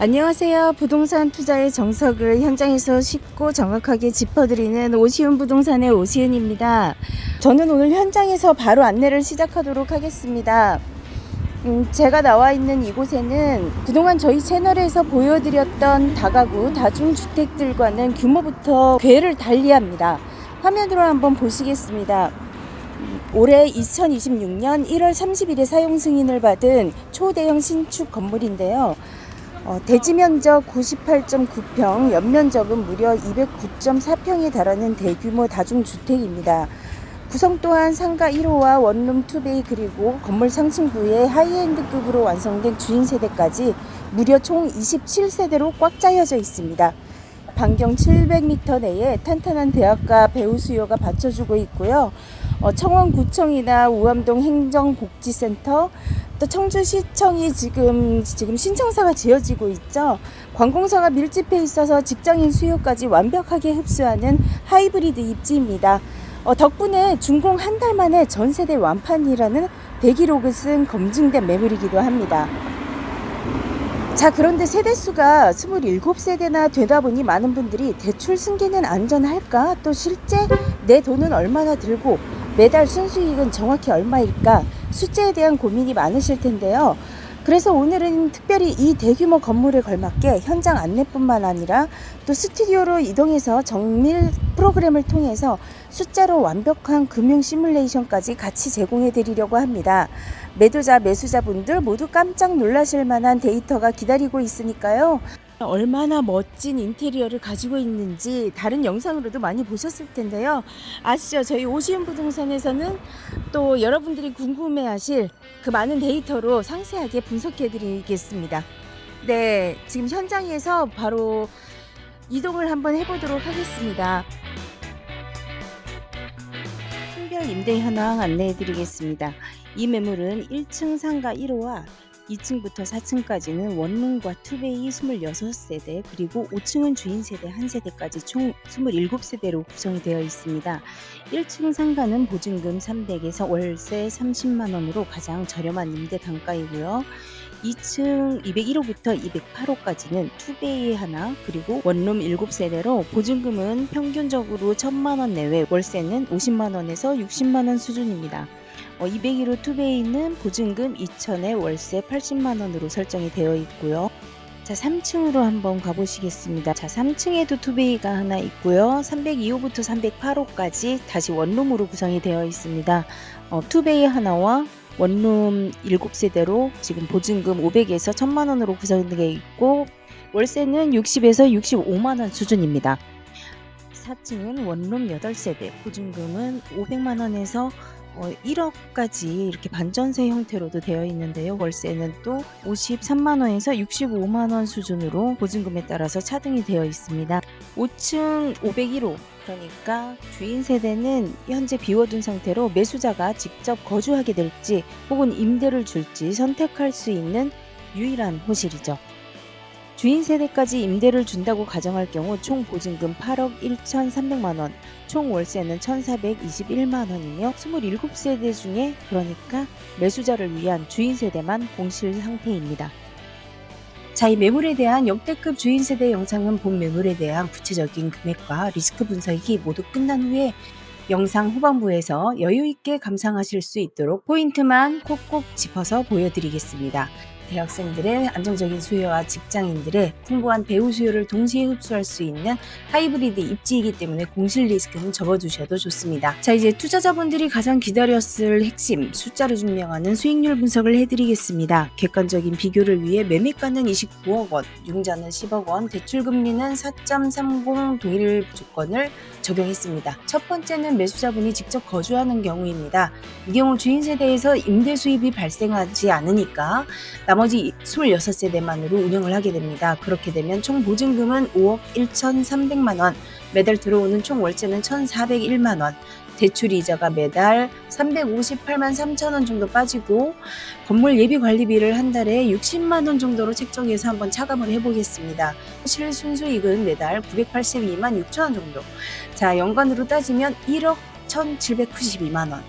안녕하세요. 부동산 투자의 정석을 현장에서 쉽고 정확하게 짚어드리는 오시훈 부동산의 오시훈입니다. 저는 오늘 현장에서 바로 안내를 시작하도록 하겠습니다. 제가 나와 있는 이곳에는 그동안 저희 채널에서 보여드렸던 다가구 다중주택들과는 규모부터 궤를 달리합니다. 화면으로 한번 보시겠습니다. 올해 2026년 1월 30일에 사용 승인을 받은 초대형 신축 건물인데요. 대지 면적 98.9평, 연면적은 무려 209.4평에 달하는 대규모 다중주택입니다. 구성 또한 상가 1호와 원룸 2베이 그리고 건물 상층부에 하이엔드급으로 완성된 주인 세대까지 무려 총 27세대로 꽉 짜여져 있습니다. 반경 700m 내에 탄탄한 대학가 배우 수요가 받쳐주고 있고요. 청원구청이나 우암동 행정복지센터, 또 청주시청이 지금 신청사가 지어지고 있죠. 관공서가 밀집해 있어서 직장인 수요까지 완벽하게 흡수하는 하이브리드 입지입니다. 덕분에 준공 한 달 만에 전세대 완판이라는 대기록을 쓴 검증된 매물이기도 합니다. 자, 그런데 세대수가 27세대나 되다 보니 많은 분들이 대출 승계는 안전할까? 또 실제 내 돈은 얼마나 들고 매달 순수익은 정확히 얼마일까? 숫자에 대한 고민이 많으실 텐데요. 그래서 오늘은 특별히 이 대규모 건물에 걸맞게 현장 안내뿐만 아니라 또 스튜디오로 이동해서 정밀 프로그램을 통해서 숫자로 완벽한 금융 시뮬레이션까지 같이 제공해 드리려고 합니다. 매도자, 매수자분들 모두 깜짝 놀라실 만한 데이터가 기다리고 있으니까요. 얼마나 멋진 인테리어를 가지고 있는지 다른 영상으로도 많이 보셨을 텐데요. 아시죠? 저희 오시훈 부동산에서는 또 여러분들이 궁금해하실 그 많은 데이터로 상세하게 분석해 드리겠습니다. 네, 지금 현장에서 바로 이동을 한번 해보도록 하겠습니다. 층별 임대 현황 안내해 드리겠습니다. 이 매물은 1층 상가 1호와 2층부터 4층까지는 원룸과 투베이 26세대, 그리고 5층은 주인 세대 1세대까지 총 27세대로 구성이 되어 있습니다. 1층 상가는 보증금 300에서 월세 30만원으로 가장 저렴한 임대 단가이고요. 2층 201호부터 208호까지는 투베이 하나, 그리고 원룸 7세대로 보증금은 평균적으로 1000만원 내외, 월세는 50만원에서 60만원 수준입니다. 201호 투베이는 보증금 2천에 월세 80만원으로 설정이 되어 있고요. 자, 3층으로 한번 가보시겠습니다. 자, 3층에도 투베이가 하나 있고요. 302호부터 308호까지 다시 원룸으로 구성이 되어 있습니다. 투베이 하나와 원룸 7세대로 지금 보증금 500에서 1000만원으로 구성되어 있고 월세는 60에서 65만원 수준입니다. 4층은 원룸 8세대, 보증금은 500만원에서 1억까지 이렇게 반전세 형태로도 되어 있는데요. 월세는 또 53만원에서 65만원 수준으로 보증금에 따라서 차등이 되어 있습니다. 5층 501호, 그러니까 주인 세대는 현재 비워둔 상태로 매수자가 직접 거주하게 될지 혹은 임대를 줄지 선택할 수 있는 유일한 호실이죠. 주인 세대까지 임대를 준다고 가정할 경우 총 보증금 8억 1,300만원, 총 월세는 1,421만원이며 27세대 중에, 그러니까 매수자를 위한 주인 세대만 공실 상태입니다. 자, 이 매물에 대한 역대급 주인 세대 영상은 본 매물에 대한 구체적인 금액과 리스크 분석이 모두 끝난 후에 영상 후반부에서 여유있게 감상하실 수 있도록 포인트만 콕콕 짚어서 보여드리겠습니다. 대학생들의 안정적인 수요와 직장인들의 풍부한 배우 수요를 동시에 흡수할 수 있는 하이브리드 입지이기 때문에 공실 리스크는 접어두셔도 좋습니다. 자, 이제 투자자분들이 가장 기다렸을 핵심, 숫자로 증명하는 수익률 분석을 해드리겠습니다. 객관적인 비교를 위해 매매가는 29억 원, 융자는 10억 원, 대출금리는 4.30 동일 조건을 적용했습니다. 첫 번째는 매수자분이 직접 거주하는 경우입니다. 이 경우 주인 세대에서 임대 수입이 발생하지 않으니까 나머지 26세대만으로 운영을 하게 됩니다. 그렇게 되면 총 보증금은 5억 1,300만원, 매달 들어오는 총 월세는 1,401만원, 대출 이자가 매달 358만 3천원 정도 빠지고 건물 예비 관리비를 한 달에 60만원 정도로 책정해서 한번 차감을 해보겠습니다. 실순수익은 매달 982만 6천원 정도. 자, 연간으로 따지면 1억 1,792만원.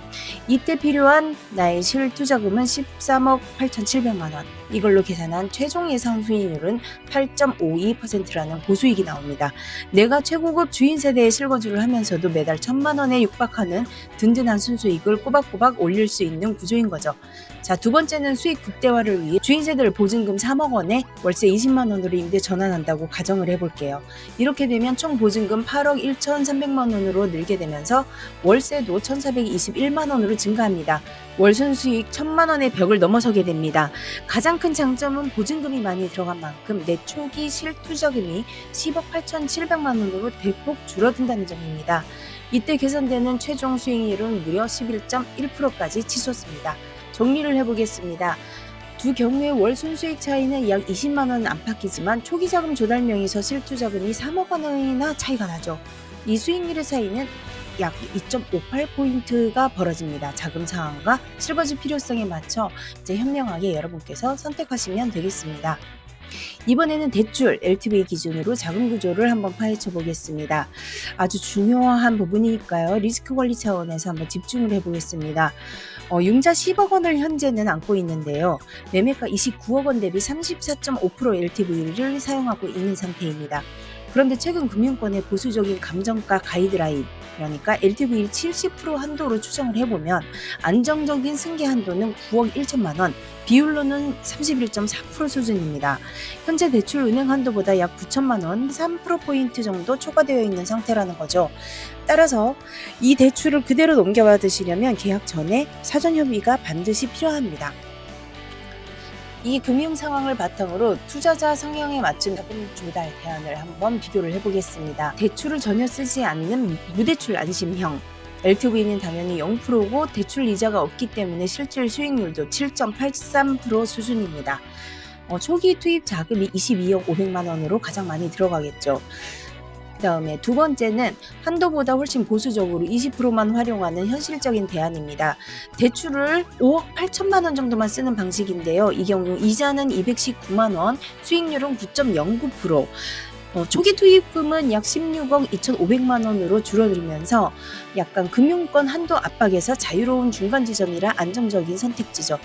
이때 필요한 나의 실투자금은 13억 8,700만 원. 이걸로 계산한 최종 예상 수익률은 8.52%라는 고수익이 나옵니다. 내가 최고급 주인 세대의 실거주를 하면서도 매달 1,000만 원에 육박하는 든든한 순수익을 꼬박꼬박 올릴 수 있는 구조인 거죠. 자, 두 번째는 수익 극대화를 위해 주인 세대를 보증금 3억 원에 월세 20만 원으로 임대 전환한다고 가정을 해볼게요. 이렇게 되면 총 보증금 8억 1,300만 원으로 늘게 되면서 월세도 1,421만 원으로 증가합니다. 월 순수익 1,000만 원의 벽을 넘어서게 됩니다. 가장 큰 장점은 보증금이 많이 들어간 만큼 내 초기 실투자금이 10억 8,700만 원으로 대폭 줄어든다는 점입니다. 이때 계산되는 최종 수익률은 무려 11.1%까지 치솟습니다. 정리를 해보겠습니다. 두 경우의 월 순수익 차이는 약 20만 원 안팎이지만 초기 자금 조달 명에서 실투자금이 3억 원이나 차이가 나죠. 이 수익률의 차이는 약 2.58포인트가 벌어집니다. 자금 상황과 실거주 필요성에 맞춰 이제 현명하게 여러분께서 선택하시면 되겠습니다. 이번에는 대출 LTV 기준으로 자금 구조를 한번 파헤쳐 보겠습니다. 아주 중요한 부분이니까요. 리스크 관리 차원에서 한번 집중을 해보겠습니다. 융자 10억 원을 현재는 안고 있는데요. 매매가 29억 원 대비 34.5% LTV를 사용하고 있는 상태입니다. 그런데 최근 금융권의 보수적인 감정가 가이드라인, 그러니까 LTV 70% 한도로 추정을 해보면 안정적인 승계 한도는 9억 1천만 원, 비율로는 31.4% 수준입니다. 현재 대출 은행 한도보다 약 9천만 원, 3%포인트 정도 초과되어 있는 상태라는 거죠. 따라서 이 대출을 그대로 넘겨받으시려면 계약 전에 사전 협의가 반드시 필요합니다. 이 금융 상황을 바탕으로 투자자 성향에 맞춘 자금 조달 대안을 한번 비교를 해보겠습니다. 대출을 전혀 쓰지 않는 무대출 안심형, LTV는 당연히 0%고 대출 이자가 없기 때문에 실질 수익률도 7.83% 수준입니다. 초기 투입 자금이 22억 500만 원으로 가장 많이 들어가겠죠. 그 다음에 두 번째는 한도보다 훨씬 보수적으로 20%만 활용하는 현실적인 대안입니다. 대출을 5억 8천만 원 정도만 쓰는 방식인데요. 이 경우 이자는 219만 원, 수익률은 9.09%, 초기 투입금은 약 16억 2,500만 원으로 줄어들면서 약간 금융권 한도 압박에서 자유로운 중간 지점이라 안정적인 선택지죠.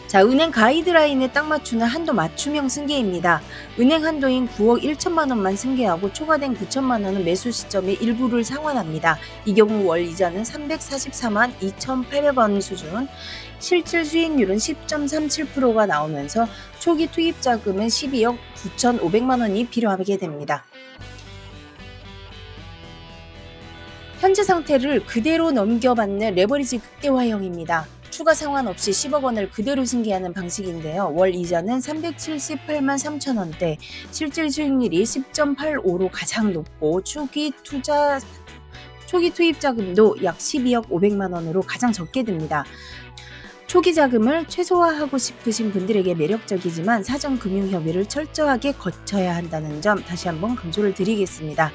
자, 은행 가이드라인에 딱 맞추는 한도 맞춤형 승계입니다. 은행 한도인 9억 1천만 원만 승계하고 초과된 9천만 원은 매수 시점에 일부를 상환합니다. 이 경우 월 이자는 344만 2,800원 수준, 실질 수익률은 10.37%가 나오면서 초기 투입 자금은 12억 9,500만 원이 필요하게 됩니다. 현재 상태를 그대로 넘겨받는 레버리지 극대화형입니다. 추가 상환 없이 10억 원을 그대로 승계하는 방식인데요. 월 이자는 378만 3천 원대, 실질 수익률이 10.85로 가장 높고 초기 투입 자금도 약 12억 500만 원으로 가장 적게 듭니다. 초기 자금을 최소화하고 싶으신 분들에게 매력적이지만 사전 금융 협의를 철저하게 거쳐야 한다는 점 다시 한번 강조를 드리겠습니다.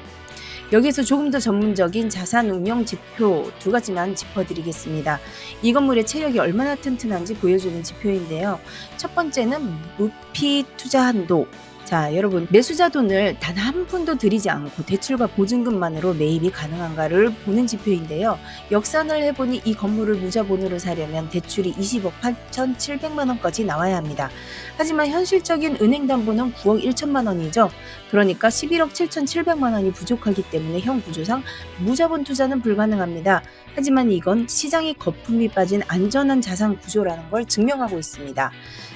여기서 조금 더 전문적인 자산 운용 지표 두 가지만 짚어드리겠습니다. 이 건물의 체력이 얼마나 튼튼한지 보여주는 지표인데요. 첫 번째는 무피 투자 한도. 자, 여러분, 매수자 돈을 단 한 푼도 들이지 않고 대출과 보증금만으로 매입이 가능한가를 보는 지표인데요. 역산을 해보니 이 건물을 무자본으로 사려면 대출이 20억 8,700만 원까지 나와야 합니다. 하지만 현실적인 은행 담보는 9억 1천만 원이죠. 그러니까 11억 7,700만 원이 부족하기 때문에 형 구조상 무자본 투자는 불가능합니다. 하지만 이건 시장의 거품이 빠진 안전한 자산 구조라는 걸 증명하고 있습니다.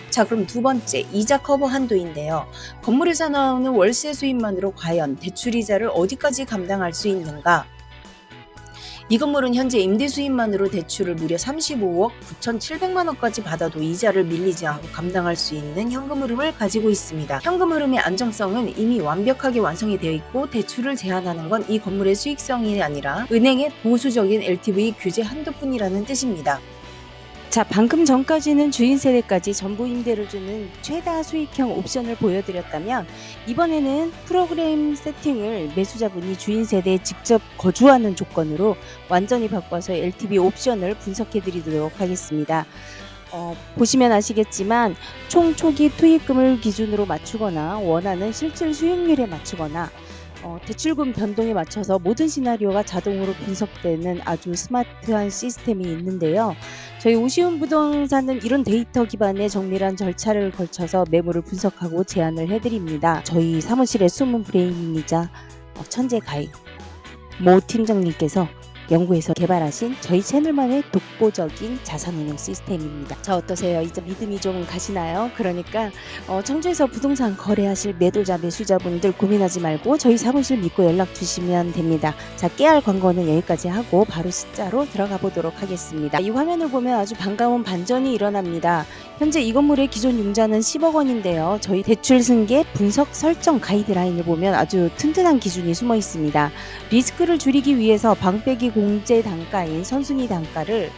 자, 그럼 두 번째, 이자 커버 한도인데요. 건물에서 나오는 월세 수입만으로 과연 대출이자를 어디까지 감당할 수 있는가? 이 건물은 현재 임대 수입만으로 대출을 무려 35억 9,700만 원까지 받아도 이자를 밀리지 않고 감당할 수 있는 현금 흐름을 가지고 있습니다. 현금 흐름의 안정성은 이미 완벽하게 완성이 되어 있고 대출을 제한하는 건 이 건물의 수익성이 아니라 은행의 보수적인 LTV 규제 한도뿐이라는 뜻입니다. 자, 방금 전까지는 주인 세대까지 전부 임대를 주는 최다 수익형 옵션을 보여드렸다면 이번에는 프로그램 세팅을 매수자분이 주인 세대에 직접 거주하는 조건으로 완전히 바꿔서 LTV 옵션을 분석해 드리도록 하겠습니다. 보시면 아시겠지만 총 초기 투입금을 기준으로 맞추거나 원하는 실질 수익률에 맞추거나 대출금 변동에 맞춰서 모든 시나리오가 자동으로 분석되는 아주 스마트한 시스템이 있는데요. 저희 오시훈 부동산은 이런 데이터 기반의 정밀한 절차를 거쳐서 매물을 분석하고 제안을 해드립니다. 저희 사무실의 숨은 브레인이자 천재 가이 모 팀장님께서 연구해서 개발하신 저희 채널만의 독보적인 자산운용 시스템입니다. 자, 어떠세요? 이제 믿음이 좀 가시나요? 그러니까 청주에서 부동산 거래하실 매도자 매수자분들 고민하지 말고 저희 사무실 믿고 연락 주시면 됩니다. 자, 깨알 광고는 여기까지 하고 바로 숫자로 들어가 보도록 하겠습니다. 이 화면을 보면 아주 반가운 반전이 일어납니다. 현재 이 건물의 기존 융자는 10억 원인데요. 저희 대출 승계 분석 설정 가이드라인을 보면 아주 튼튼한 기준이 숨어 있습니다. 리스크를 줄이기 위해서 방빼기 공제 단가인 선순위 단가를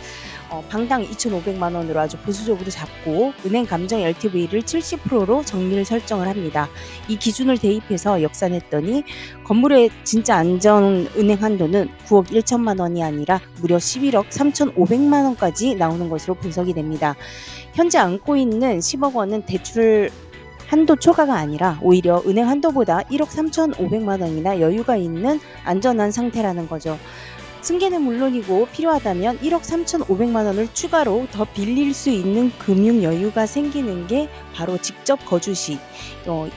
방당 2,500만 원으로 아주 보수적으로 잡고 은행 감정 LTV를 70%로 정밀 설정을 합니다. 이 기준을 대입해서 역산했더니 건물의 진짜 안전 은행 한도는 9억 1천만 원이 아니라 무려 11억 3,500만 원까지 나오는 것으로 분석이 됩니다. 현재 안고 있는 10억 원은 대출 한도 초과가 아니라 오히려 은행 한도보다 1억 3,500만 원이나 여유가 있는 안전한 상태라는 거죠. 승계는 물론이고 필요하다면 1억 3,500만 원을 추가로 더 빌릴 수 있는 금융 여유가 생기는 게 바로 직접 거주 시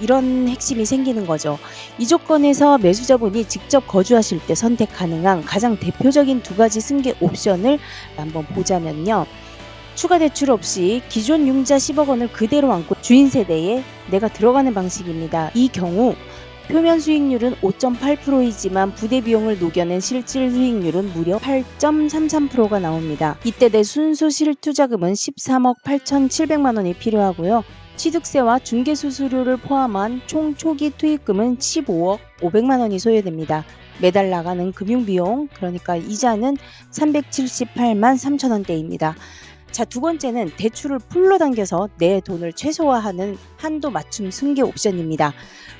이런 핵심이 생기는 거죠. 이 조건에서 매수자분이 직접 거주하실 때 선택 가능한 가장 대표적인 두 가지 승계 옵션을 한번 보자면요. 추가 대출 없이 기존 융자 10억 원을 그대로 안고 주인 세대에 내가 들어가는 방식입니다. 이 경우 표면 수익률은 5.8%이지만 부대 비용을 녹여낸 실질 수익률은 무려 8.33%가 나옵니다. 이때 내 순수 실투자금은 13억 8,700만 원이 필요하고요. 취득세와 중개수수료를 포함한 총 초기 투입금은 15억 500만 원이 소요됩니다. 매달 나가는 금융비용, 그러니까 이자는 378만 3천 원대입니다. 자, 두 번째는 대출을 풀로 당겨서 내 돈을 최소화하는 한도 맞춤 승계 옵션입니다.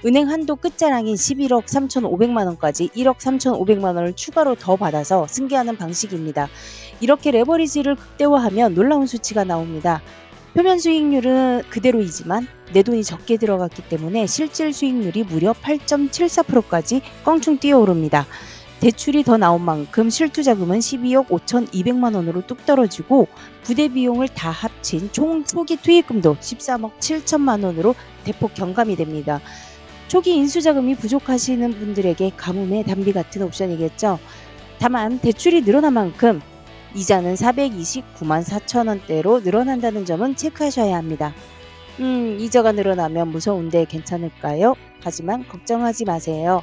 은행 한도 끝자랑인 11억 3,500만 원까지 1억 3,500만 원을 추가로 더 받아서 승계하는 방식입니다. 이렇게 레버리지를 극대화하면 놀라운 수치가 나옵니다. 표면 수익률은 그대로이지만 내 돈이 적게 들어갔기 때문에 실질 수익률이 무려 8.74%까지 껑충 뛰어오릅니다. 대출이 더 나온 만큼 실투자금은 12억 5,200만 원으로 뚝 떨어지고 부대 비용을 다 합친 총 초기 투입금도 13억 7천만 원으로 대폭 경감이 됩니다. 초기 인수자금이 부족하시는 분들에게 가뭄의 단비 같은 옵션이겠죠. 다만 대출이 늘어난 만큼 이자는 429만 4천 원대로 늘어난다는 점은 체크하셔야 합니다. 이자가 늘어나면 무서운데 괜찮을까요? 하지만 걱정하지 마세요.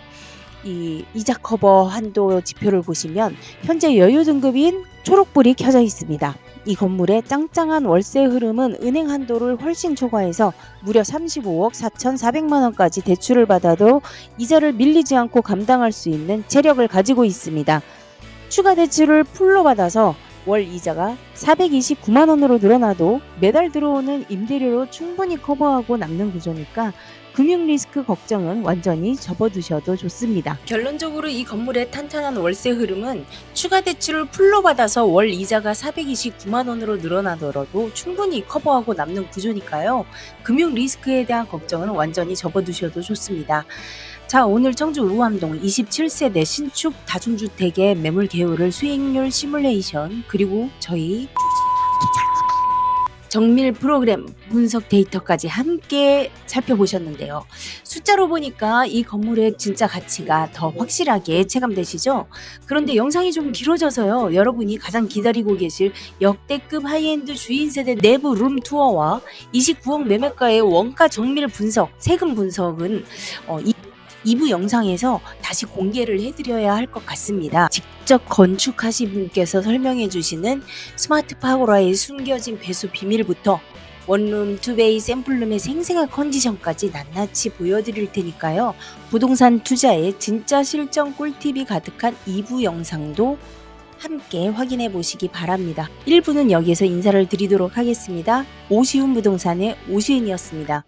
이 이자 커버 한도 지표를 보시면 현재 여유 등급인 초록불이 켜져 있습니다. 이 건물의 짱짱한 월세 흐름은 은행 한도를 훨씬 초과해서 무려 35억 4,400만 원까지 대출을 받아도 이자를 밀리지 않고 감당할 수 있는 체력을 가지고 있습니다. 추가 대출을 풀로 받아서 월 이자가 429만 원으로 늘어나도 매달 들어오는 임대료로 충분히 커버하고 남는 구조니까 금융 리스크 걱정은 완전히 접어두셔도 좋습니다. 결론적으로 이 건물의 탄탄한 월세 흐름은 추가 대출을 풀로 받아서 월 이자가 429만 원으로 늘어나더라도 충분히 커버하고 남는 구조니까요. 금융 리스크에 대한 걱정은 완전히 접어두셔도 좋습니다. 자, 오늘 청주 우암동 27세대 신축 다중주택의 매물 개요를 수익률 시뮬레이션 그리고 저희 정밀 프로그램 분석 데이터까지 함께 살펴보셨는데요. 숫자로 보니까 이 건물의 진짜 가치가 더 확실하게 체감되시죠? 그런데 영상이 좀 길어져서요. 여러분이 가장 기다리고 계실 역대급 하이엔드 주인세대 내부 룸 투어와 29억 매매가의 원가 정밀 분석, 세금 분석은 2부 영상에서 다시 공개를 해드려야 할 것 같습니다. 직접 건축하신 분께서 설명해 주시는 스마트 파고라의 숨겨진 배수 비밀부터 원룸, 투베이, 샘플룸의 생생한 컨디션까지 낱낱이 보여드릴 테니까요. 부동산 투자에 진짜 실전 꿀팁이 가득한 2부 영상도 함께 확인해 보시기 바랍니다. 1부는 여기에서 인사를 드리도록 하겠습니다. 오시훈 부동산의 오시훈이었습니다.